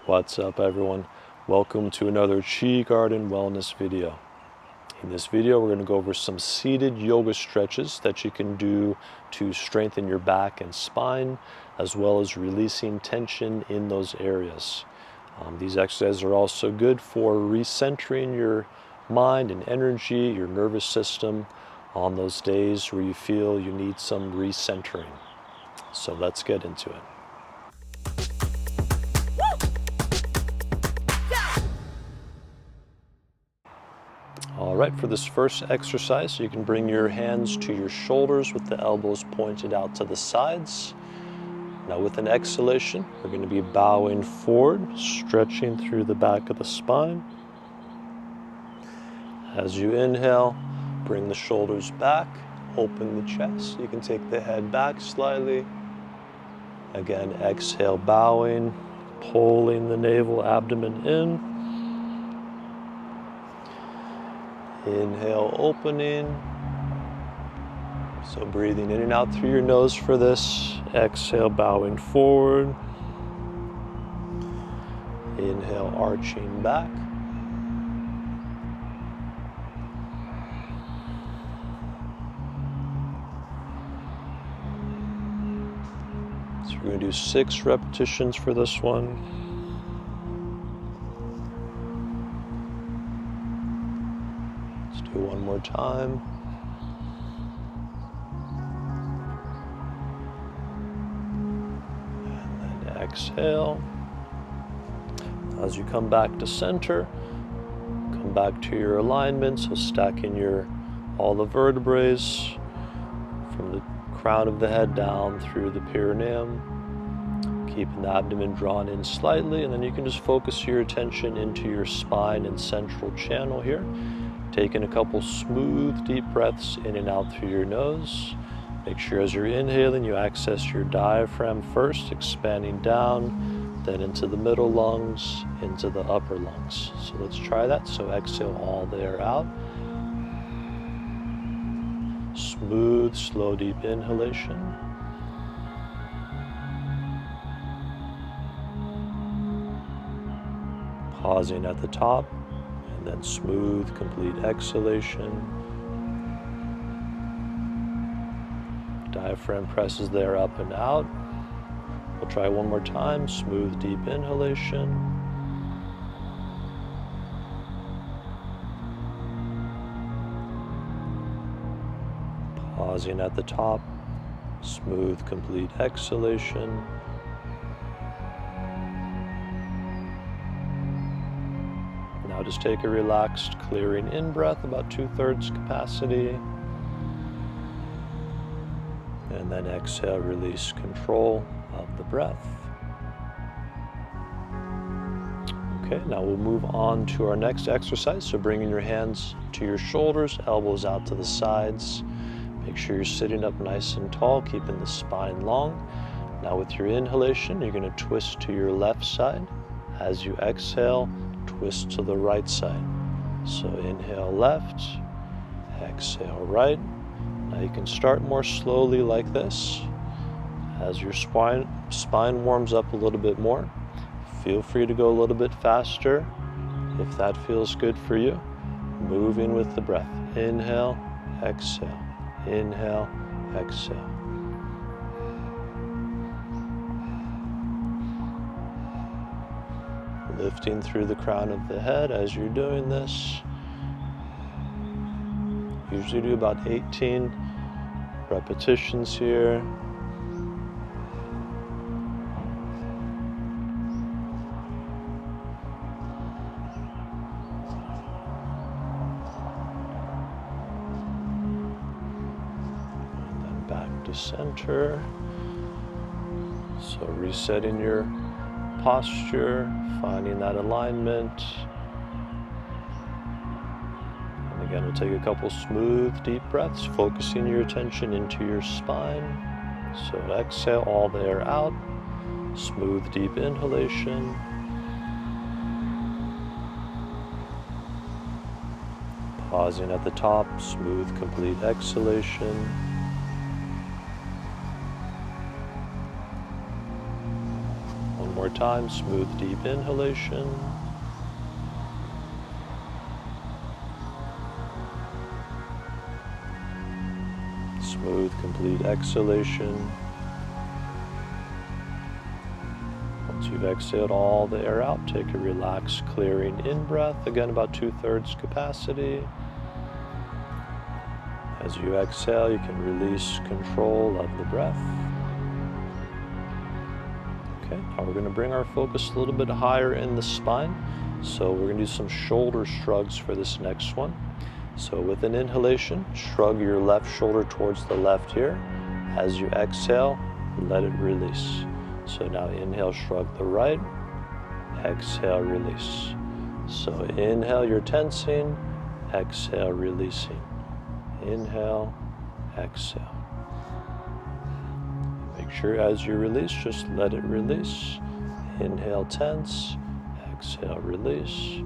What's up, everyone? Welcome to another Qi Garden Wellness video. In this video, we're going to go over some seated yoga stretches that you can do to strengthen your back and spine, as well as releasing tension in those areas. These exercises are also good for recentering your mind and energy, your nervous system on those days where you feel you need some recentering. So let's get into it. All right, for this first exercise, you can bring your hands to your shoulders with the elbows pointed out to the sides. Now with an exhalation, we're going to be bowing forward, stretching through the back of the spine. As you inhale, bring the shoulders back, open the chest. You can take the head back slightly. Again, exhale, bowing, pulling the navel, abdomen in. Inhale, opening. So breathing in and out through your nose for this. Exhale, bowing forward. Inhale, arching back. So we're going to do 6 repetitions for this one. One more time. And then exhale. As you come back to center, come back to your alignment. So stacking all the vertebrae from the crown of the head down through the perineum. Keeping the abdomen drawn in slightly, and then you can just focus your attention into your spine and central channel here. Taking a couple smooth, deep breaths in and out through your nose. Make sure as you're inhaling, you access your diaphragm first, expanding down, then into the middle lungs, into the upper lungs. So let's try that. So exhale all the air out. Smooth, slow, deep inhalation. Pausing at the top. And then smooth, complete exhalation. Diaphragm presses there up and out. We'll try one more time. Smooth, deep inhalation. Pausing at the top. Smooth, complete exhalation. Now just take a relaxed, clearing in breath, about 2/3 capacity. And then exhale, release control of the breath. Okay, now we'll move on to our next exercise. So bringing your hands to your shoulders, elbows out to the sides. Make sure you're sitting up nice and tall, keeping the spine long. Now with your inhalation, you're going to twist to your left side. As you exhale, twist to the right side. So inhale left, exhale right. Now you can start more slowly like this. As your spine warms up a little bit more, feel free to go a little bit faster if that feels good for you. Moving with the breath. Inhale, exhale, inhale, exhale. Lifting through the crown of the head as you're doing this. Usually do about 18 repetitions here. And then back to center. So resetting your posture, finding that alignment. And again, we'll take a couple smooth, deep breaths, focusing your attention into your spine. So exhale all the air out. Smooth, deep inhalation. Pausing at the top, smooth, complete exhalation. more time, smooth, deep inhalation. Smooth, complete exhalation. Once you've exhaled all the air out, take a relaxed, clearing in-breath. Again, about 2/3 capacity. As you exhale, you can release control of the breath. Okay, now we're going to bring our focus a little bit higher in the spine. So we're going to do some shoulder shrugs for this next one. So with an inhalation, shrug your left shoulder towards the left here. As you exhale, let it release. So now inhale, shrug the right. Exhale, release. So inhale, you're tensing. Exhale, releasing. Inhale, exhale. Make sure as you release, just let it release. Inhale, tense. Exhale, release.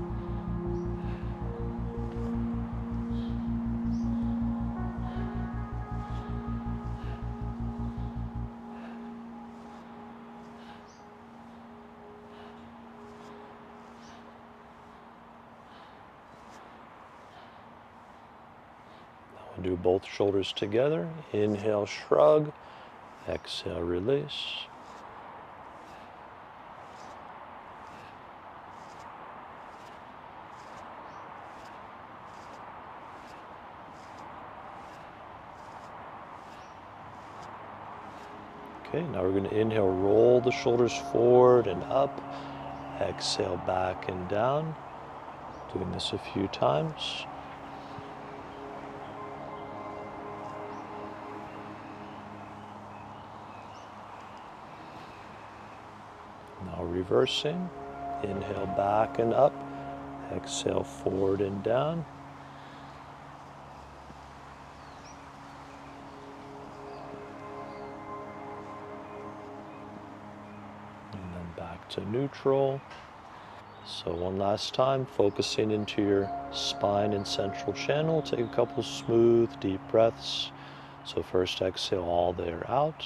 Do both shoulders together. Inhale, shrug. Exhale, release. Okay, now we're going to inhale, roll the shoulders forward and up. Exhale, back and down. Doing this a few times. Now reversing, inhale back and up, exhale forward and down. And then back to neutral. So one last time, focusing into your spine and central channel. Take a couple smooth, deep breaths. So first exhale all the air out.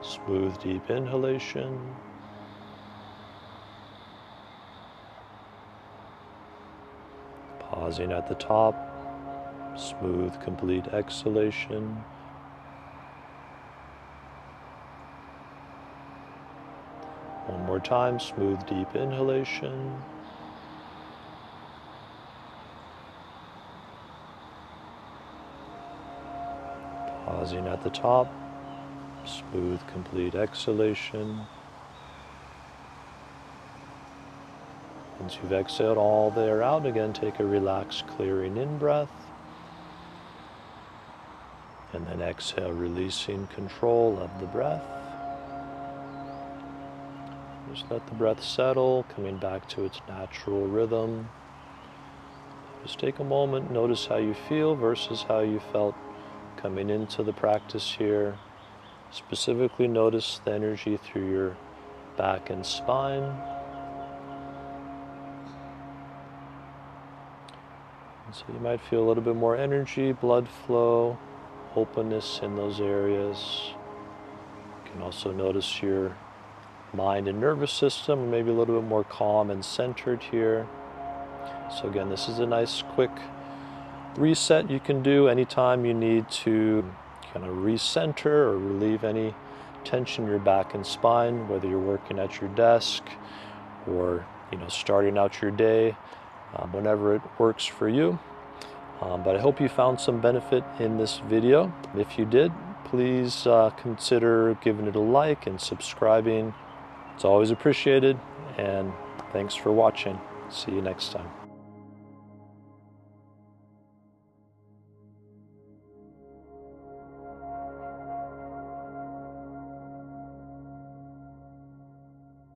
Smooth, deep inhalation. Pausing at the top. Smooth, complete exhalation. One more time, smooth, deep inhalation. Pausing at the top. Smooth, complete exhalation. Once you've exhaled all the air out, again, take a relaxed, clearing in-breath. And then exhale, releasing control of the breath. Just let the breath settle, coming back to its natural rhythm. Just take a moment, notice how you feel versus how you felt coming into the practice here. Specifically notice the energy through your back and spine. And so you might feel a little bit more energy, blood flow, openness in those areas. You can also notice your mind and nervous system, maybe a little bit more calm and centered here. So again, this is a nice quick reset you can do anytime you need to kind of recenter or relieve any tension in your back and spine, whether you're working at your desk or starting out your day, whenever it works for you. But I hope you found some benefit in this video. If you did, please consider giving it a like and subscribing. It's always appreciated, and thanks for watching. See you next time.